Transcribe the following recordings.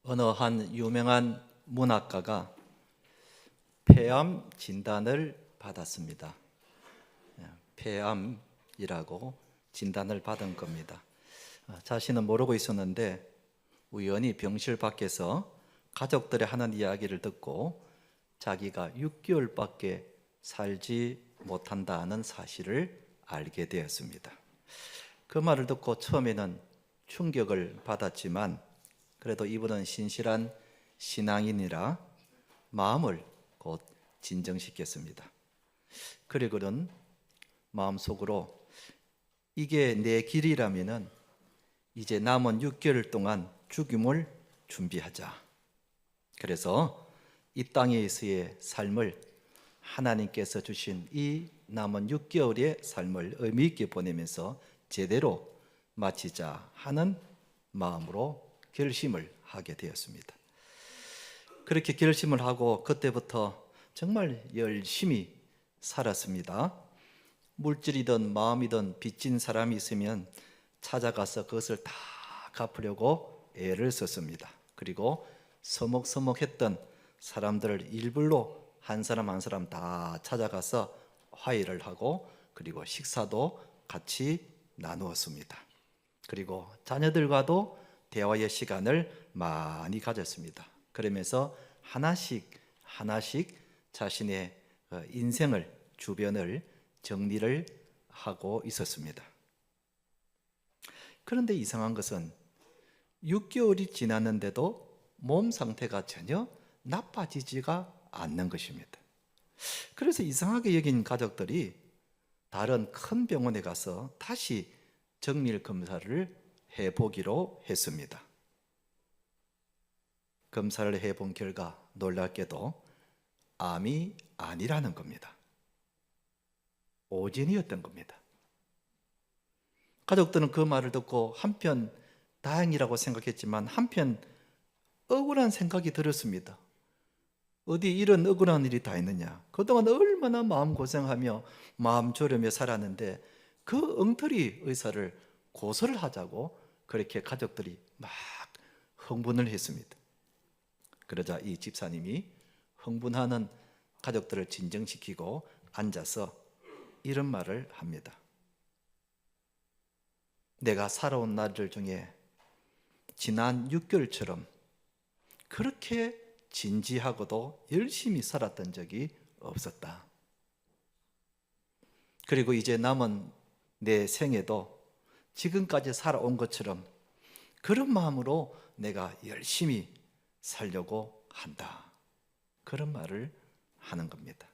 어느 한 유명한 문학가가 폐암 진단을 받았습니다. 폐암이라고 진단을 받은 겁니다. 자신은 모르고 있었는데 우연히 병실 밖에서 가족들이 하는 이야기를 듣고 자기가 6개월밖에 살지 못한다는 사실을 알게 되었습니다. 그 말을 듣고 처음에는 충격을 받았지만 그래도 이분은 신실한 신앙인이라 마음을 곧 진정시켰습니다. 그리고는 마음속으로 이게 내 길이라면은 이제 남은 6개월 동안 죽음을 준비하자. 그래서 이 땅에서의 삶을 하나님께서 주신 이 남은 6개월의 삶을 의미 있게 보내면서 제대로 마치자 하는 마음으로 결심을 하게 되었습니다. 그렇게 결심을 하고 그때부터 정말 열심히 살았습니다. 물질이든 마음이든 빚진 사람이 있으면 찾아가서 그것을 다 갚으려고 애를 썼습니다. 그리고 서먹서먹했던 사람들을 일부러 한 사람 한 사람 다 찾아가서 화해를 하고 그리고 식사도 같이 나누었습니다. 그리고 자녀들과도 대화의 시간을 많이 가졌습니다. 그러면서 하나씩 자신의 인생을 주변을 정리를 하고 있었습니다. 그런데 이상한 것은 6개월이 지났는데도 몸 상태가 전혀 나빠지지가 않는 것입니다. 그래서 이상하게 여긴 가족들이 다른 큰 병원에 가서 다시 정밀 검사를 해보기로 했습니다. 검사를 해본 결과 놀랍게도 암이 아니라는 겁니다. 오진이었던 겁니다. 가족들은 그 말을 듣고 한편 다행이라고 생각했지만 한편 억울한 생각이 들었습니다. 어디 이런 억울한 일이 다 있느냐. 그동안 얼마나 마음고생하며 마음 졸이며 살았는데 그 엉터리 의사를 고소를 하자고 그렇게 가족들이 막 흥분을 했습니다. 그러자 이 집사님이 흥분하는 가족들을 진정시키고 앉아서 이런 말을 합니다. 내가 살아온 날들 중에 지난 6개월처럼 그렇게 진지하고도 열심히 살았던 적이 없었다. 그리고 이제 남은 내 생에도 지금까지 살아온 것처럼 그런 마음으로 내가 열심히 살려고 한다. 그런 말을 하는 겁니다.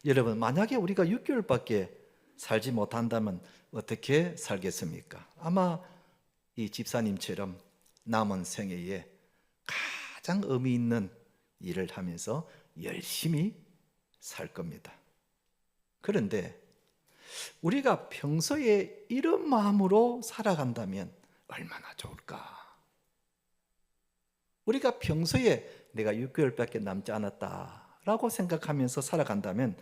여러분, 만약에 우리가 6개월밖에 살지 못한다면 어떻게 살겠습니까? 아마 이 집사님처럼 남은 생애에 가장 의미 있는 일을 하면서 열심히 살 겁니다. 그런데 우리가 평소에 이런 마음으로 살아간다면 얼마나 좋을까? 우리가 평소에 내가 6개월밖에 남지 않았다라고 생각하면서 살아간다면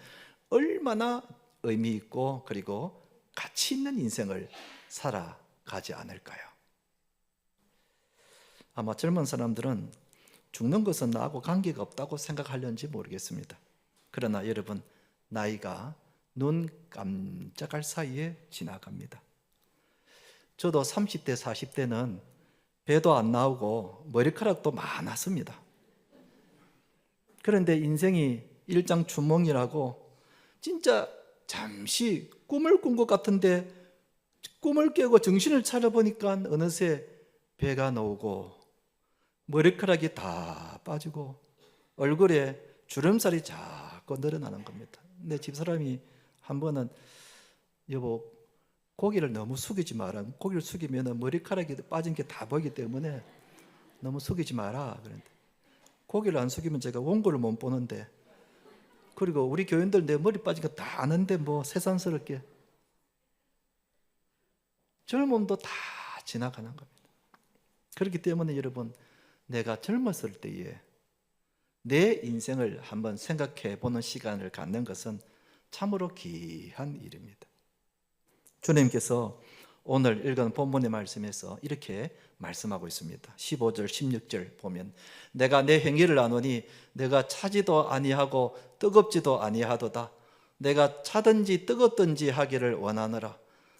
얼마나 의미 있고 그리고 가치 있는 인생을 살아가지 않을까요? 아마 젊은 사람들은 죽는 것은 나하고 관계가 없다고 생각하려는지 모르겠습니다. 그러나 여러분, 나이가 눈 깜짝할 사이에 지나갑니다. 저도 30대, 40대는 배도 안 나오고 머리카락도 많았습니다. 그런데 인생이 일장춘몽이라고 진짜 잠시 꿈을 꾼 것 같은데 꿈을 깨고 정신을 차려보니까 어느새 배가 나오고 머리카락이 다 빠지고 얼굴에 주름살이 자꾸 늘어나는 겁니다. 내 집사람이 한 번은 여보 고개를 너무 숙이지 마라. 고개를 숙이면 머리카락이 빠진 게 다 보이기 때문에 너무 숙이지 마라. 그런데 고개를 안 숙이면 제가 원고를 못 보는데 그리고 우리 교인들 내 머리 빠진 거 다 아는데 뭐 새삼스럽게 젊음도 다 지나가는 겁니다. 그렇기 때문에 여러분 내가 젊었을 때에 내 인생을 한번 생각해 보는 시간을 갖는 것은 참으로 귀한 일입니다. 주님께서 오늘 읽은 본문의 말씀에서 이렇게 말씀하고 있습니다. 15절 16절 보면 내가 내 행위를 아노니 내가 차지도 아니하고 뜨겁지도 아니하도다. 내가 차든지 뜨겁든지 하기를 원하노라.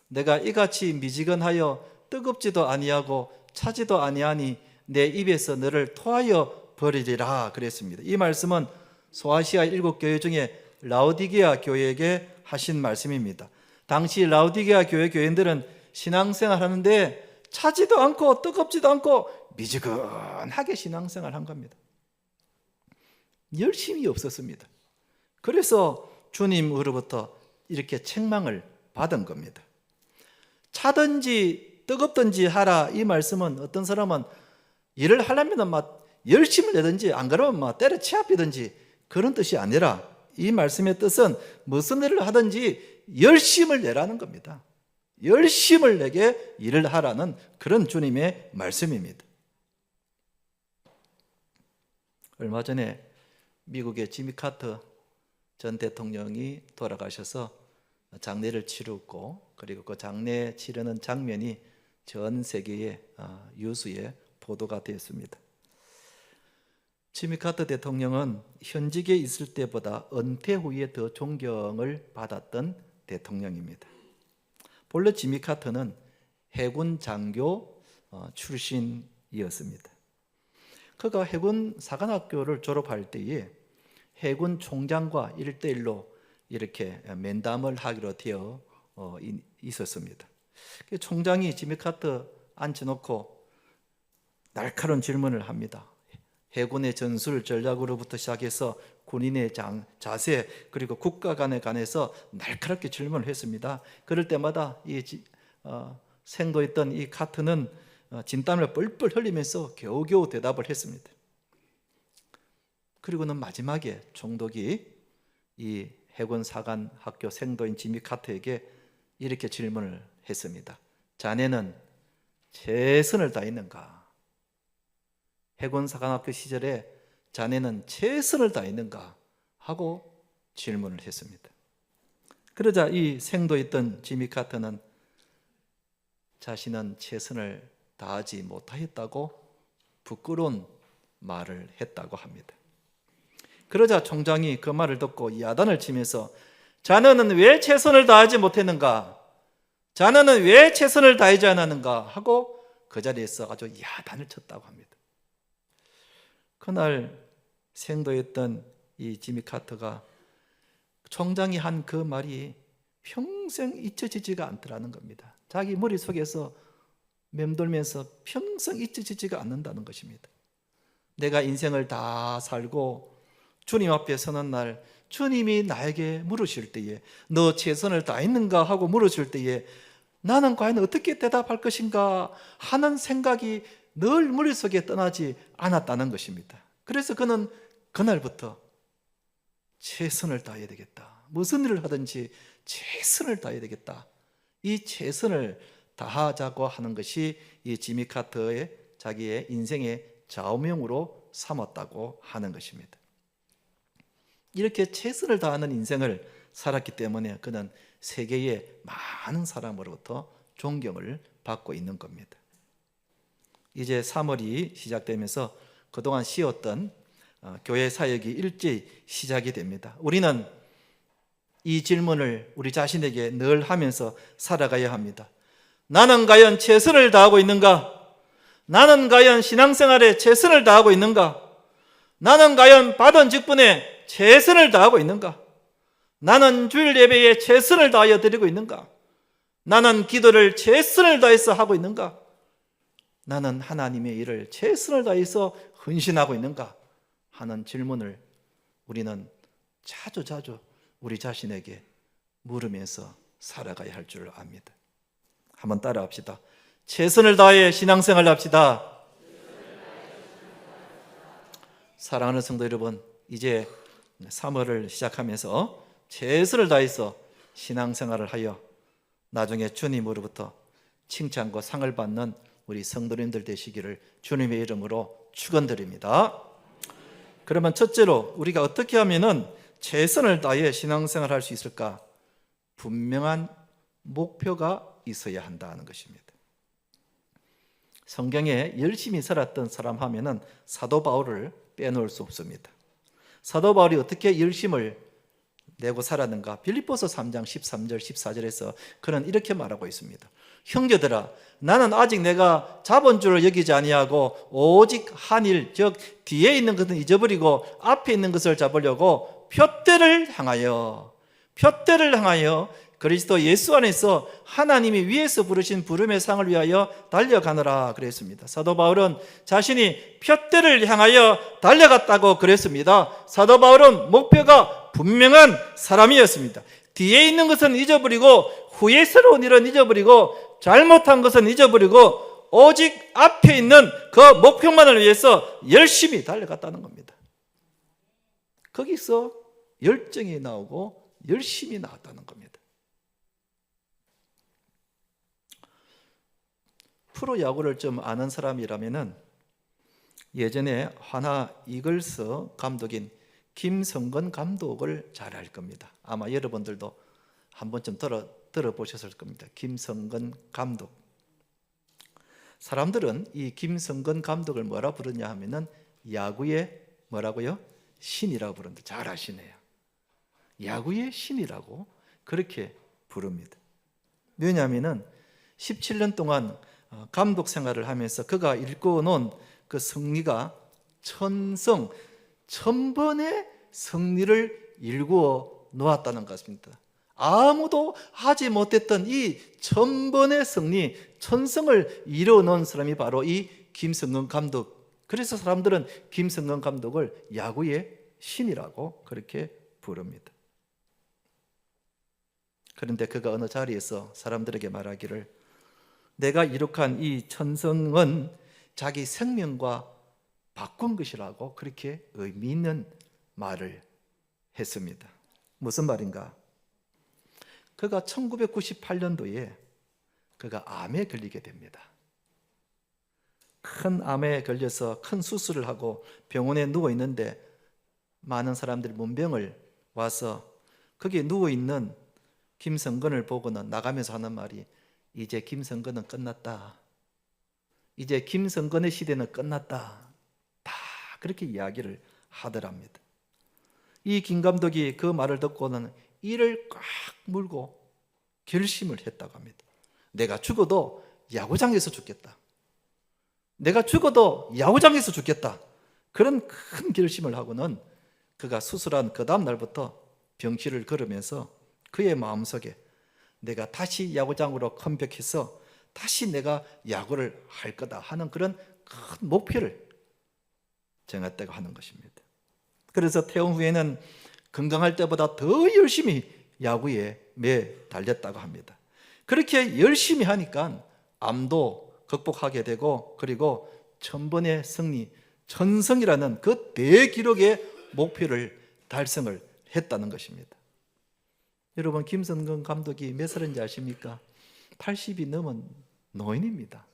내가 이같이 미지근하여 뜨겁지도 아니하고 차지도 아니하니 내 입에서 너를 토하여 버리리라 그랬습니다. 이 말씀은 소아시아 7교회 중에 라오디게아 교회에게 하신 말씀입니다. 당시 라오디게아 교회 교인들은 신앙생활 하는데 차지도 않고 뜨겁지도 않고 미지근하게 신앙생활 한 겁니다. 열심이 없었습니다. 그래서 주님으로부터 이렇게 책망을 받은 겁니다. 차든지 뜨겁든지 하라 이 말씀은 어떤 사람은 일을 하려면 막 열심을 내든지 안 그러면 막 때려치아피든지 그런 뜻이 아니라 이 말씀의 뜻은 무슨 일을 하든지 열심을 내라는 겁니다. 열심을 내게 일을 하라는 그런 주님의 말씀입니다. 얼마 전에 미국의 지미 카터 전 대통령이 돌아가셔서 장례를 치르고 그리고 그 장례 치르는 장면이 전 세계의 유수의 보도가 되었습니다. 지미 카터 대통령은 현직에 있을 때보다 은퇴 후에 더 존경을 받았던 대통령입니다. 본래 지미 카터는 해군 장교 출신이었습니다. 그가 해군 사관학교를 졸업할 때에 해군 총장과 1대1로 이렇게 면담을 하기로 되어 있었습니다. 총장이 지미 카터 앉혀놓고 날카로운 질문을 합니다. 해군의 전술 전략으로부터 시작해서 군인의 자세 그리고 국가 간에 관해서 날카롭게 질문을 했습니다. 그럴 때마다 생도했던 이 카트는 진땀을 뻘뻘 흘리면서 겨우겨우 대답을 했습니다. 그리고는 마지막에 총독이 이 해군 사관 학교 생도인 지미 카트에게 이렇게 질문을 했습니다. 자네는 최선을 다했는가? 해군 사관학교 시절에 자네는 최선을 다했는가? 하고 질문을 했습니다. 그러자 이 생도했던 지미 카트는 자신은 최선을 다하지 못하였다고 부끄러운 말을 했다고 합니다. 그러자 총장이 그 말을 듣고 야단을 치면서 자네는 왜 최선을 다하지 못했는가? 자네는 왜 최선을 다하지 않았는가? 하고 그 자리에서 아주 야단을 쳤다고 합니다. 그날 생도했던 이 지미 카터가 총장이 한 그 말이 평생 잊혀지지가 않더라는 겁니다. 자기 머릿속에서 맴돌면서 평생 잊혀지지가 않는다는 것입니다. 내가 인생을 다 살고 주님 앞에 서는 날 주님이 나에게 물으실 때에 너 최선을 다했는가 하고 물으실 때에 나는 과연 어떻게 대답할 것인가 하는 생각이 늘 머릿속에 떠나지 않았다는 것입니다. 그래서 그는 그날부터 최선을 다해야 되겠다. 무슨 일을 하든지 최선을 다해야 되겠다. 이 최선을 다하자고 하는 것이 이 지미 카터의 자기의 인생의 좌우명으로 삼았다고 하는 것입니다. 이렇게 최선을 다하는 인생을 살았기 때문에 그는 세계의 많은 사람으로부터 존경을 받고 있는 겁니다. 이제 3월이 시작되면서 그동안 쉬었던 교회 사역이 일제히 시작이 됩니다. 우리는 이 질문을 우리 자신에게 늘 하면서 살아가야 합니다. 나는 과연 최선을 다하고 있는가? 나는 과연 신앙생활에 최선을 다하고 있는가? 나는 과연 받은 직분에 최선을 다하고 있는가? 나는 주일 예배에 최선을 다하여 드리고 있는가? 나는 기도를 최선을 다해서 하고 있는가? 나는 하나님의 일을 최선을 다해서 헌신하고 있는가? 하는 질문을 우리는 자주 우리 자신에게 물으면서 살아가야 할 줄 압니다. 한번 따라합시다. 최선을 다해 신앙생활을 합시다. 사랑하는 성도 여러분, 이제 3월을 시작하면서 최선을 다해서 신앙생활을 하여 나중에 주님으로부터 칭찬과 상을 받는 우리 성도님들 되시기를 주님의 이름으로 축원드립니다. 그러면 첫째로 우리가 어떻게 하면은 최선을 다해 신앙생활을 할 수 있을까? 분명한 목표가 있어야 한다는 것입니다. 성경에 열심히 살았던 사람 하면은 사도 바울을 빼놓을 수 없습니다. 사도 바울이 어떻게 열심을 내고 살았는가? 빌립보서 3장 13절 14절에서 그는 이렇게 말하고 있습니다. 형제들아, 나는 아직 내가 자본주를 여기지 아니하고 오직 한 일, 즉 뒤에 있는 것은 잊어버리고 앞에 있는 것을 잡으려고 표대를 향하여 그리스도 예수 안에서 하나님이 위에서 부르신 부름의 상을 위하여 달려가노라 그랬습니다. 사도 바울은 자신이 표대를 향하여 달려갔다고 그랬습니다. 사도 바울은 목표가 분명한 사람이었습니다. 뒤에 있는 것은 잊어버리고 후회스러운 일은 잊어버리고 잘못한 것은 잊어버리고 오직 앞에 있는 그 목표만을 위해서 열심히 달려갔다는 겁니다. 거기서 열정이 나오고 열심히 나왔다는 겁니다. 프로야구를 좀 아는 사람이라면은 예전에 하나 이글스 감독인 김성근 감독을 잘 알 겁니다. 아마 여러분들도 한 번쯤 들어보셨을 겁니다. 김성근 감독. 사람들은 이 김성근 감독을 뭐라 부르냐 하면은 야구의 뭐라고요? 신이라고 부릅니다. 잘 아시네요. 야구의 신이라고 그렇게 부릅니다. 왜냐하면은 17년 동안 감독 생활을 하면서 그가 일궈놓은 그 승리가 1000번의 승리를 일구어 놓았다는 것입니다. 아무도 하지 못했던 이 1000번의 승리, 1000승을 이루어 놓은 사람이 바로 이 김성근 감독. 그래서 사람들은 김성근 감독을 야구의 신이라고 그렇게 부릅니다. 그런데 그가 어느 자리에서 사람들에게 말하기를 내가 이룩한 이 1000승은 자기 생명과 바꾼 것이라고 그렇게 의미 있는 말을 했습니다. 무슨 말인가? 그가 1998년도에 그가 암에 걸리게 됩니다. 큰 암에 걸려서 큰 수술을 하고 병원에 누워 있는데 많은 사람들이 문병을 와서 거기에 누워 있는 김성근을 보고는 나가면서 하는 말이 이제 김성근은 끝났다. 이제 김성근의 시대는 끝났다. 다 그렇게 이야기를 하더랍니다. 이 김 감독이 그 말을 듣고는 이를 꽉 물고 결심을 했다고 합니다. 내가 죽어도 야구장에서 죽겠다. 내가 죽어도 야구장에서 죽겠다. 그런 큰 결심을 하고는 그가 수술한 그 다음 날부터 병실을 걸으면서 그의 마음속에 내가 다시 야구장으로 컴백해서 다시 내가 야구를 할 거다 하는 그런 큰 목표를 정했다고 하는 것입니다. 그래서 퇴원 후에는 건강할 때보다 더 열심히 야구에 매달렸다고 합니다. 그렇게 열심히 하니까 암도 극복하게 되고 그리고 1000번의 승리, 1000승이라는 그 대기록의 목표를 달성을 했다는 것입니다. 여러분, 김성근 감독이 몇 살인지 아십니까? 80이 넘은 노인입니다.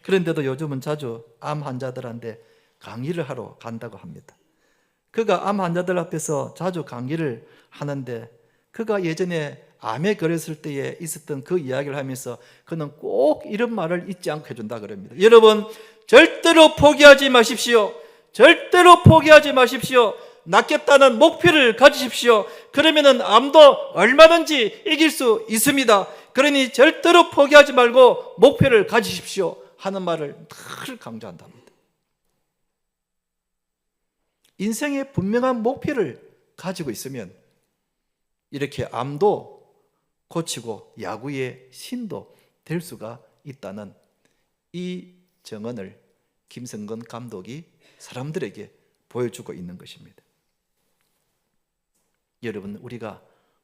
그런데도 요즘은 자주 암 환자들한테 강의를 하러 간다고 합니다. 그가 암 환자들 앞에서 자주 강의를 하는데 그가 예전에 암에 걸렸을 때에 있었던 그 이야기를 하면서 그는 꼭 이런 말을 잊지 않고 해준다 그럽니다. 여러분, 절대로 포기하지 마십시오. 절대로 포기하지 마십시오. 낫겠다는 목표를 가지십시오. 그러면은 암도 얼마든지 이길 수 있습니다. 그러니 절대로 포기하지 말고 목표를 가지십시오 하는 말을 늘 강조한답니다. 인생의 분명한 목표를 가지고 있으면 이렇게 암도 고치고 야구의 신도 될 수가 있다는 이 정언을 김성근 감독이 사람들에게 보여주고 있는 것입니다. 여러분, 우리가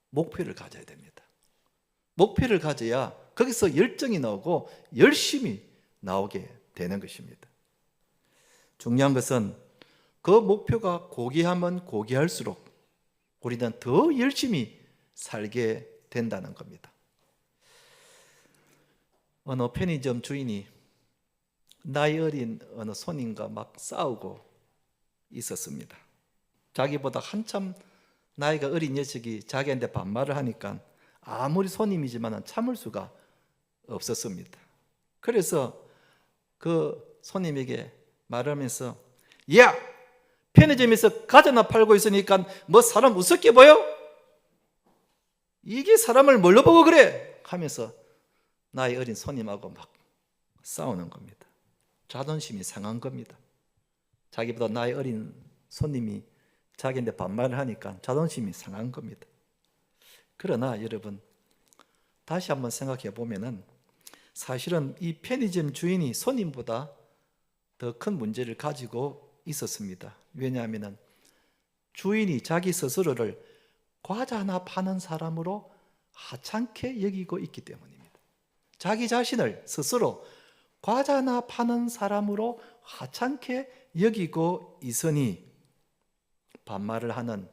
목표를 가져야 됩니다. 목표를 가져야 거기서 열정이 나오고 열심히 나오게 되는 것입니다. 중요한 것은 그 목표가 고귀하면 고귀할수록 우리는 더 열심히 살게 된다는 겁니다. 어느 편의점 주인이 나이 어린 어느 손님과 막 싸우고 있었습니다. 자기보다 한참 나이가 어린 녀석이 자기한테 반말을 하니까 아무리 손님이지만 참을 수가 없었습니다. 그래서 그 손님에게 말하면서, 야, 편의점에서 과자나 팔고 있으니까 뭐 사람 우습게 보여? 이게 사람을 뭘로 보고 그래? 하면서 나이 어린 손님하고 막 싸우는 겁니다. 자존심이 상한 겁니다. 자기보다 나이 어린 손님이 자기한테 반말을 하니까 자존심이 상한 겁니다. 그러나 여러분, 다시 한번 생각해 보면은 사실은 이 편의점 주인이 손님보다 더 큰 문제를 가지고 있었습니다. 왜냐하면 주인이 자기 스스로를 과자 하나 파는 사람으로 하찮게 여기고 있기 때문입니다. 자기 자신을 스스로 과자 하나 파는 사람으로 하찮게 여기고 있으니 반말을 하는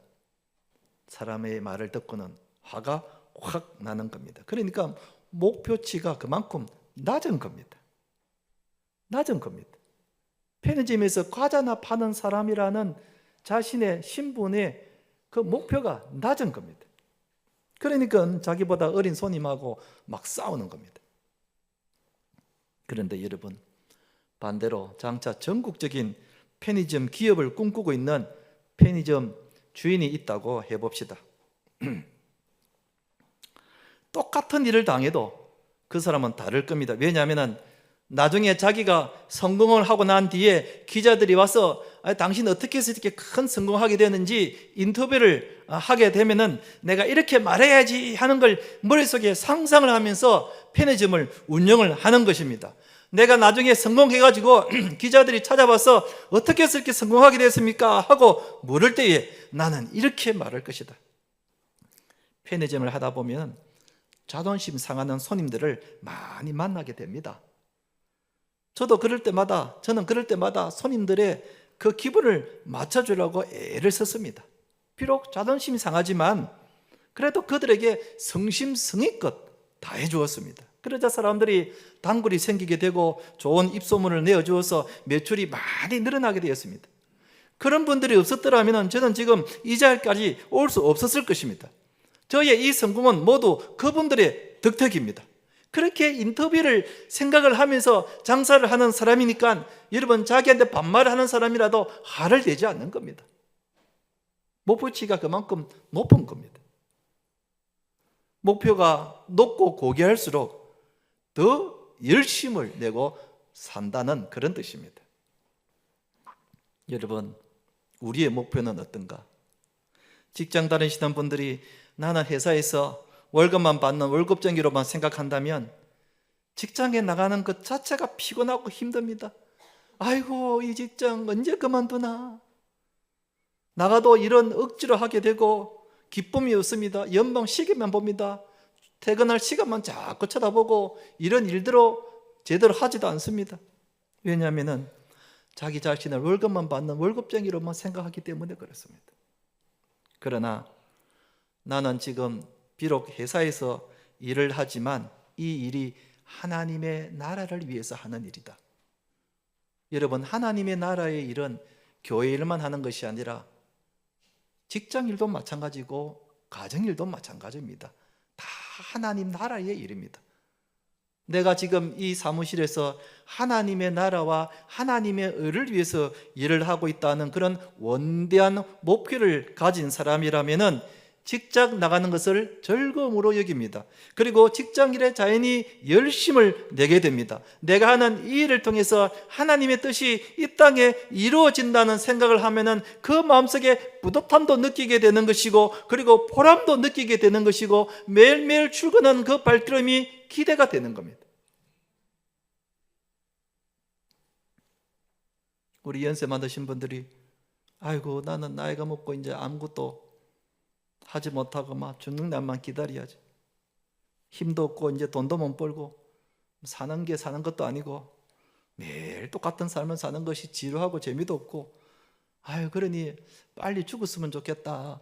사람의 말을 듣고는 화가 확 나는 겁니다. 그러니까 목표치가 그만큼 낮은 겁니다. 낮은 겁니다. 편의점에서 과자나 파는 사람이라는 자신의 신분의 그 목표가 낮은 겁니다. 그러니까 자기보다 어린 손님하고 막 싸우는 겁니다. 그런데 여러분, 반대로 장차 전국적인 편의점 기업을 꿈꾸고 있는 편의점 주인이 있다고 해봅시다. 똑같은 일을 당해도 그 사람은 다를 겁니다. 왜냐하면 나중에 자기가 성공을 하고 난 뒤에 기자들이 와서 당신 어떻게 해서 이렇게 큰 성공하게 되는지 인터뷰를 하게 되면은 내가 이렇게 말해야지 하는 걸 머릿속에 상상을 하면서 편의점을 운영을 하는 것입니다. 내가 나중에 성공해가지고 기자들이 찾아와서 어떻게 해서 이렇게 성공하게 됐습니까? 하고 물을 때에 나는 이렇게 말할 것이다. 편의점을 하다 보면 자존심 상하는 손님들을 많이 만나게 됩니다. 저는 그럴 때마다 손님들의 그 기분을 맞춰주려고 애를 썼습니다. 비록 자존심이 상하지만 그래도 그들에게 성심성의껏 다 해주었습니다. 그러자 사람들이 단골이 생기게 되고 좋은 입소문을 내어주어서 매출이 많이 늘어나게 되었습니다. 그런 분들이 없었더라면 저는 지금 이 자리까지 올 수 없었을 것입니다. 저의 이 성공은 모두 그분들의 덕택입니다. 그렇게 인터뷰를 생각을 하면서 장사를 하는 사람이니까 여러분, 자기한테 반말을 하는 사람이라도 화를 내지 않는 겁니다. 목표치가 그만큼 높은 겁니다. 목표가 높고 고귀할수록 더 열심을 내고 산다는 그런 뜻입니다. 여러분, 우리의 목표는 어떤가? 직장 다니시는 분들이 나는 회사에서 월급만 받는 월급쟁이로만 생각한다면 직장에 나가는 것 자체가 피곤하고 힘듭니다. 아이고, 이 직장 언제 그만두나? 나가도 일은 억지로 하게 되고 기쁨이 없습니다. 연봉 시계만 봅니다. 퇴근할 시간만 자꾸 쳐다보고 이런 일대로 제대로 하지도 않습니다. 왜냐하면 자기 자신을 월급만 받는 월급쟁이로만 생각하기 때문에 그렇습니다. 그러나 나는 지금 비록 회사에서 일을 하지만 이 일이 하나님의 나라를 위해서 하는 일이다. 여러분, 하나님의 나라의 일은 교회 일만 하는 것이 아니라 직장 일도 마찬가지고 가정 일도 마찬가지입니다. 다 하나님 나라의 일입니다. 내가 지금 이 사무실에서 하나님의 나라와 하나님의 의를 위해서 일을 하고 있다는 그런 원대한 목표를 가진 사람이라면은 직장 나가는 것을 즐거움으로 여깁니다. 그리고 직장 일에 자연히 열심을 내게 됩니다. 내가 하는 이 일을 통해서 하나님의 뜻이 이 땅에 이루어진다는 생각을 하면은 그 마음속에 뿌듯함도 느끼게 되는 것이고, 그리고 보람도 느끼게 되는 것이고, 매일매일 출근하는 그 발걸음이 기대가 되는 겁니다. 우리 연세 많으신 분들이 아이고, 나는 나이가 먹고 이제 아무것도 하지 못하고 막 죽는 날만 기다려야지. 힘도 없고 이제 돈도 못 벌고 사는 게 사는 것도 아니고 매일 똑같은 삶을 사는 것이 지루하고 재미도 없고, 아유, 그러니 빨리 죽었으면 좋겠다.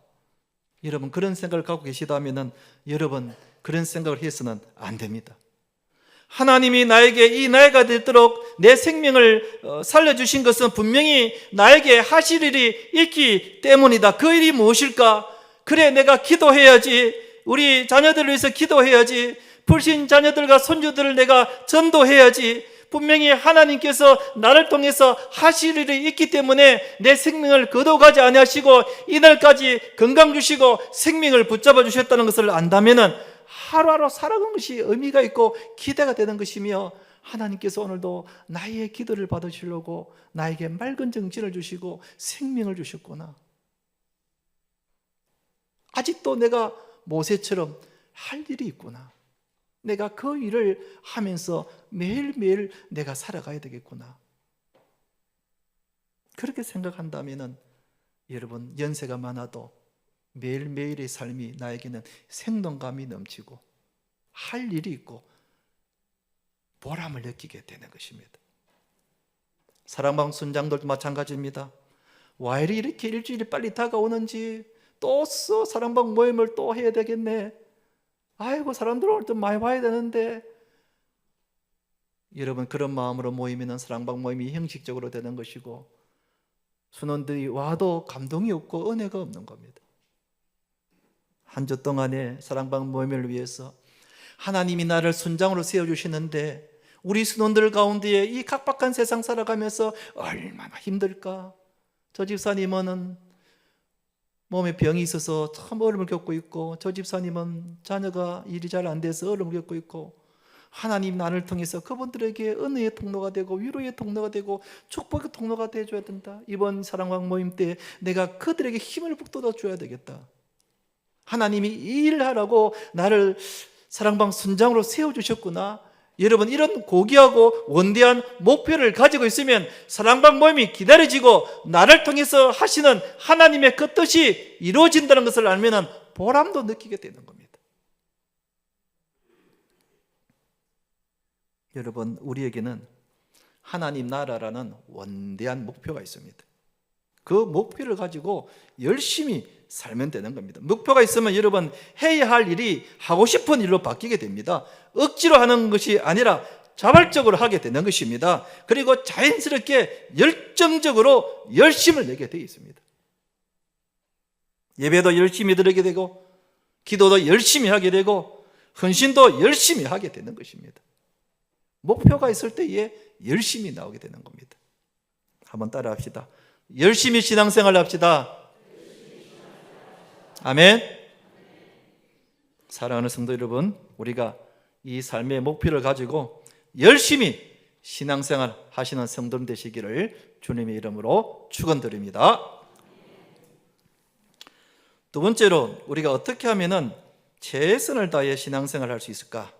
여러분, 그런 생각을 갖고 계시다면은 여러분, 그런 생각을 해서는 안 됩니다. 하나님이 나에게 이 나이가 되도록 내 생명을 살려주신 것은 분명히 나에게 하실 일이 있기 때문이다. 그 일이 무엇일까? 그래, 내가 기도해야지. 우리 자녀들을 위해서 기도해야지. 불신 자녀들과 손주들을 내가 전도해야지. 분명히 하나님께서 나를 통해서 하실 일이 있기 때문에 내 생명을 거둬가지 아니하시고 이날까지 건강 주시고 생명을 붙잡아 주셨다는 것을 안다면은 하루하루 살아가는 것이 의미가 있고 기대가 되는 것이며, 하나님께서 오늘도 나의 기도를 받으시려고 나에게 맑은 정신을 주시고 생명을 주셨구나. 아직도 내가 모세처럼 할 일이 있구나. 내가 그 일을 하면서 매일매일 내가 살아가야 되겠구나. 그렇게 생각한다면 여러분, 연세가 많아도 매일매일의 삶이 나에게는 생동감이 넘치고 할 일이 있고 보람을 느끼게 되는 것입니다. 사랑방 순장들도 마찬가지입니다. 왜 이렇게 일주일이 빨리 다가오는지, 또 사랑방 모임을 또 해야 되겠네. 아이고, 사람들 오늘 좀 많이 봐야 되는데. 여러분, 그런 마음으로 모이면 사랑방 모임이 형식적으로 되는 것이고 순원들이 와도 감동이 없고 은혜가 없는 겁니다. 한 주 동안에 사랑방 모임을 위해서 하나님이 나를 순장으로 세워주시는데 우리 순원들 가운데에 이 각박한 세상 살아가면서 얼마나 힘들까. 저 집사님은 몸에 병이 있어서 참 어려움을 겪고 있고, 저 집사님은 자녀가 일이 잘 안 돼서 어려움을 겪고 있고, 하나님 나를 통해서 그분들에게 은혜의 통로가 되고 위로의 통로가 되고 축복의 통로가 되어줘야 된다. 이번 사랑방 모임 때 내가 그들에게 힘을 북돋아 줘야 되겠다. 하나님이 이 일을 하라고 나를 사랑방 순장으로 세워주셨구나. 여러분, 이런 고귀하고 원대한 목표를 가지고 있으면 사랑방 모임이 기다려지고 나를 통해서 하시는 하나님의 그 뜻이 이루어진다는 것을 알면 보람도 느끼게 되는 겁니다. 여러분, 우리에게는 하나님 나라라는 원대한 목표가 있습니다. 그 목표를 가지고 열심히 살면 되는 겁니다. 목표가 있으면 여러분, 해야 할 일이 하고 싶은 일로 바뀌게 됩니다. 억지로 하는 것이 아니라 자발적으로 하게 되는 것입니다. 그리고 자연스럽게 열정적으로 열심을 내게 되어 있습니다. 예배도 열심히 드리게 되고 기도도 열심히 하게 되고 헌신도 열심히 하게 되는 것입니다. 목표가 있을 때에 열심히 나오게 되는 겁니다. 한번 따라 합시다. 열심히 신앙생활 합시다. 아멘. 사랑하는 성도 여러분, 우리가 이 삶의 목표를 가지고 열심히 신앙생활 하시는 성도 되시기를 주님의 이름으로 축원드립니다. 두 번째로, 우리가 어떻게 하면 최선을 다해 신앙생활을 할 수 있을까?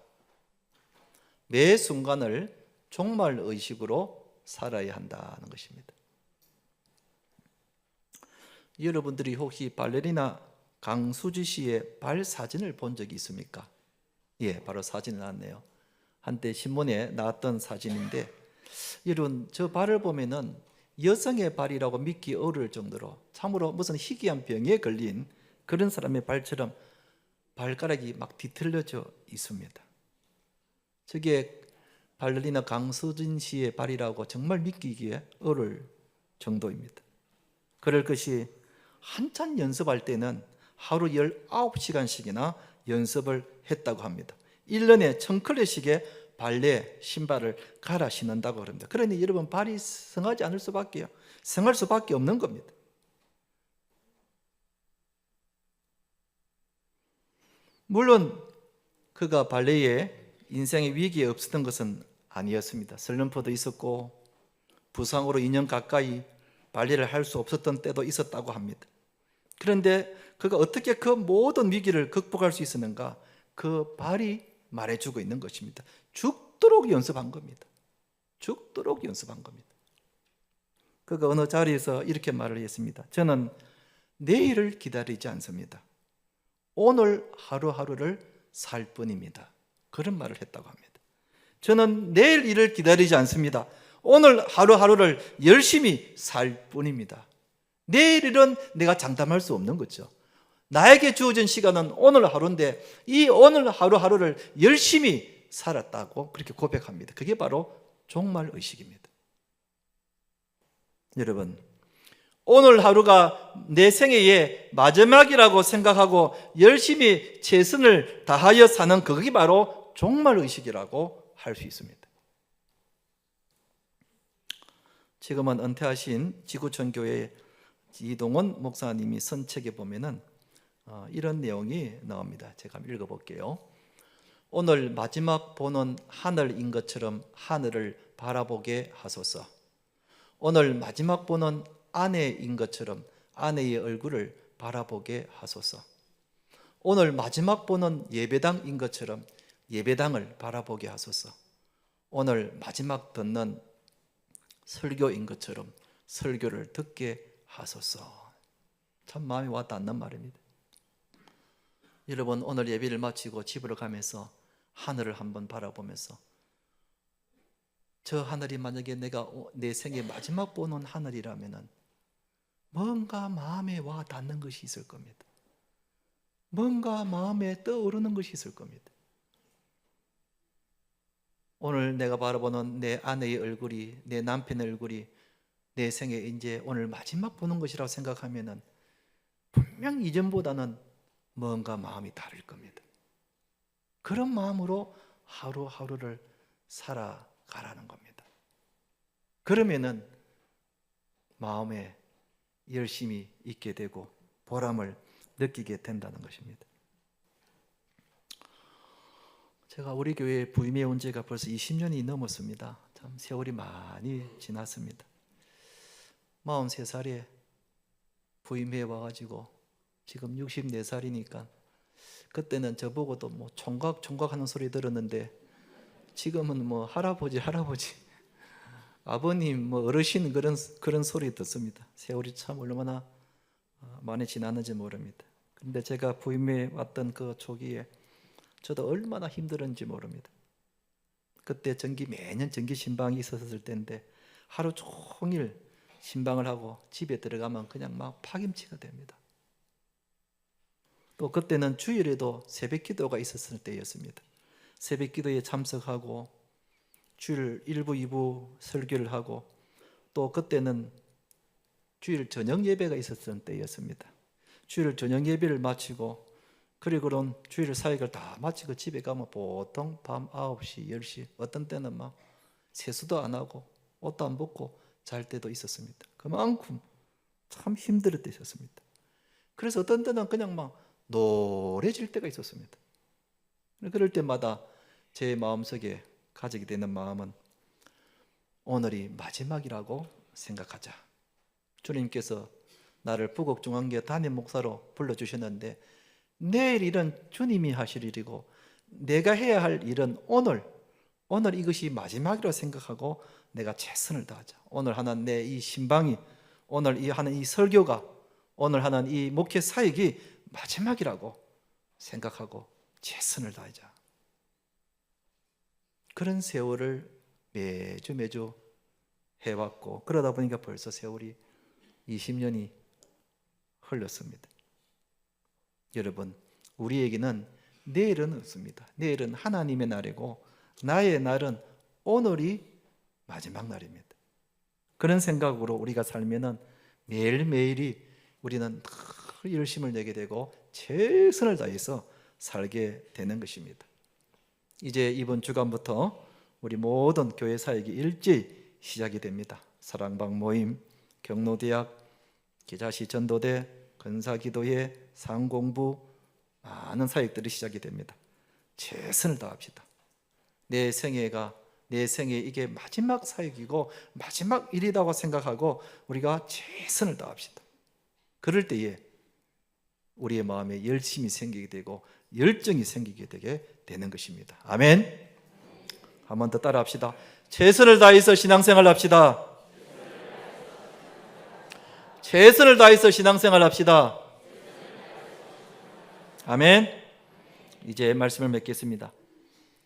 매 순간을 종말 의식으로 살아야 한다는 것입니다. 여러분들이 혹시 발레리나 강수지 씨의 발 사진을 본 적이 있습니까? 예, 바로 사진이 나왔네요. 한때 신문에 나왔던 사진인데, 여러분, 저 발을 보면은 여성의 발이라고 믿기 어려울 정도로 참으로 무슨 희귀한 병에 걸린 그런 사람의 발처럼 발가락이 막 뒤틀려져 있습니다. 저게 발레리나 강수진 씨의 발이라고 정말 믿기기에 어려울 정도입니다. 그럴 것이 한참 연습할 때는 하루 19시간씩이나 연습을 했다고 합니다. 1년에 1000클래식의 발레 신발을 갈아 신는다고 합니다. 그러니 여러분, 발이 성하지 않을 수밖에요. 성할 수밖에 없는 겁니다. 물론 그가 발레에 인생의 위기에 없었던 것은 아니었습니다. 슬럼프도 있었고 부상으로 2년 가까이 발레를 할 수 없었던 때도 있었다고 합니다. 그런데 그가 어떻게 그 모든 위기를 극복할 수 있었는가? 그 발이 말해주고 있는 것입니다. 죽도록 연습한 겁니다. 죽도록 연습한 겁니다. 그가 어느 자리에서 이렇게 말을 했습니다. 저는 내일을 기다리지 않습니다. 오늘 하루하루를 살 뿐입니다. 그런 말을 했다고 합니다. 저는 내일 일을 기다리지 않습니다. 오늘 하루하루를 열심히 살 뿐입니다. 내일 일은 내가 장담할 수 없는 거죠. 나에게 주어진 시간은 오늘 하루인데 이 오늘 하루하루를 열심히 살았다고 그렇게 고백합니다. 그게 바로 종말 의식입니다. 여러분, 오늘 하루가 내 생애의 마지막이라고 생각하고 열심히 최선을 다하여 사는 그게 바로 종말의식이라고 할 수 있습니다. 지금은 은퇴하신 지구촌 교회 이동원 목사님이 쓴 책에 보면은 이런 내용이 나옵니다. 제가 한번 읽어볼게요. 오늘 마지막 보는 하늘인 것처럼 하늘을 바라보게 하소서. 오늘 마지막 보는 아내인 것처럼 아내의 얼굴을 바라보게 하소서. 오늘 마지막 보는 예배당인 것처럼 예배당을 바라보게 하소서. 오늘 마지막 듣는 설교인 것처럼 설교를 듣게 하소서. 참 마음에 와 닿는 말입니다. 여러분, 오늘 예배를 마치고 집으로 가면서 하늘을 한번 바라보면서 저 하늘이 만약에 내가 내 생애 마지막 보는 하늘이라면은 뭔가 마음에 와 닿는 것이 있을 겁니다. 뭔가 마음에 떠오르는 것이 있을 겁니다. 오늘 내가 바라보는 내 아내의 얼굴이, 내 남편의 얼굴이 내 생에 이제 오늘 마지막 보는 것이라고 생각하면은 분명 이전보다는 뭔가 마음이 다를 겁니다. 그런 마음으로 하루하루를 살아가라는 겁니다. 그러면은 마음에 열심히 있게 되고 보람을 느끼게 된다는 것입니다. 제가 우리 교회에 부임해 온 지가 벌써 20년이 넘었습니다. 참 세월이 많이 지났습니다. 43살에 부임해 와가지고 지금 64살이니까 그때는 저보고도 뭐 총각 하는 소리 들었는데 지금은 뭐 할아버지 아버님 뭐 어르신 그런 소리 듣습니다. 세월이 참 얼마나 많이 지났는지 모릅니다. 그런데 제가 부임해 왔던 그 초기에 저도 얼마나 힘들었는지 모릅니다. 그때 매년 정기 신방이 있었을 때인데 하루 종일 신방을 하고 집에 들어가면 그냥 막 파김치가 됩니다. 또 그때는 주일에도 새벽 기도가 있었을 때였습니다. 새벽 기도에 참석하고 주일 1부, 2부 설교를 하고 또 그때는 주일 저녁 예배가 있었을 때였습니다. 주일 저녁 예배를 마치고 그리고는 주일 사역을 다 마치고 집에 가면 보통 밤 9시, 10시 어떤 때는 막 세수도 안 하고 옷도 안 벗고 잘 때도 있었습니다. 그만큼 참 힘들 때 있었습니다. 그래서 어떤 때는 그냥 막 노래질 때가 있었습니다. 그럴 때마다 제 마음속에 가지게 되는 마음은 오늘이 마지막이라고 생각하자. 주님께서 나를 부곡중앙교회 담임 목사로 불러주셨는데 내일 일은 주님이 하실 일이고 내가 해야 할 일은 오늘 이것이 마지막이라고 생각하고 내가 최선을 다하자. 오늘 하는 내 이 신방이, 오늘 하는 이 설교가, 오늘 하는 이 목회 사역이 마지막이라고 생각하고 최선을 다하자. 그런 세월을 매주 해왔고 그러다 보니까 벌써 세월이 20년이 흘렀습니다. 여러분, 우리에게는 내일은 없습니다. 내일은 하나님의 날이고 나의 날은 오늘이 마지막 날입니다. 그런 생각으로 우리가 살면은 매일매일이 우리는 열심을 내게 되고 최선을 다해서 살게 되는 것입니다. 이제 이번 주간부터 우리 모든 교회 사역이 일제히 시작이 됩니다. 사랑방 모임, 경로대학, 기자시 전도대, 근사기도회, 상공부 많은 사역들이 시작이 됩니다. 최선을 다합시다. 내 생애 이게 마지막 사역이고 마지막 일이라고 생각하고 우리가 최선을 다합시다. 그럴 때에 우리의 마음에 열심이 생기게 되고 열정이 생기게 되게 되는 것입니다. 아멘. 한 번 더 따라 합시다. 최선을 다해서 신앙생활 합시다. 최선을 다해서 신앙생활 합시다. 아멘. 이제 말씀을 맺겠습니다.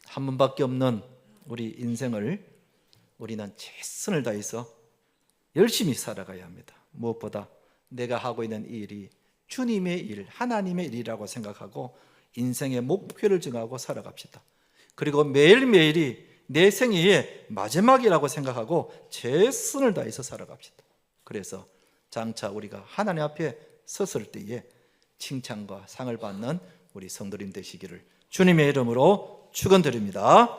한 번밖에 없는 우리 인생을 우리는 최선을 다해서 열심히 살아가야 합니다. 무엇보다 내가 하고 있는 이 일이 주님의 일, 하나님의 일이라고 생각하고 인생의 목표를 정하고 살아갑시다. 그리고 매일매일이 내 생애의 마지막이라고 생각하고 최선을 다해서 살아갑시다. 그래서 장차 우리가 하나님 앞에 섰을 때에 칭찬과 상을 받는 우리 성도님 되시기를 주님의 이름으로 축원드립니다.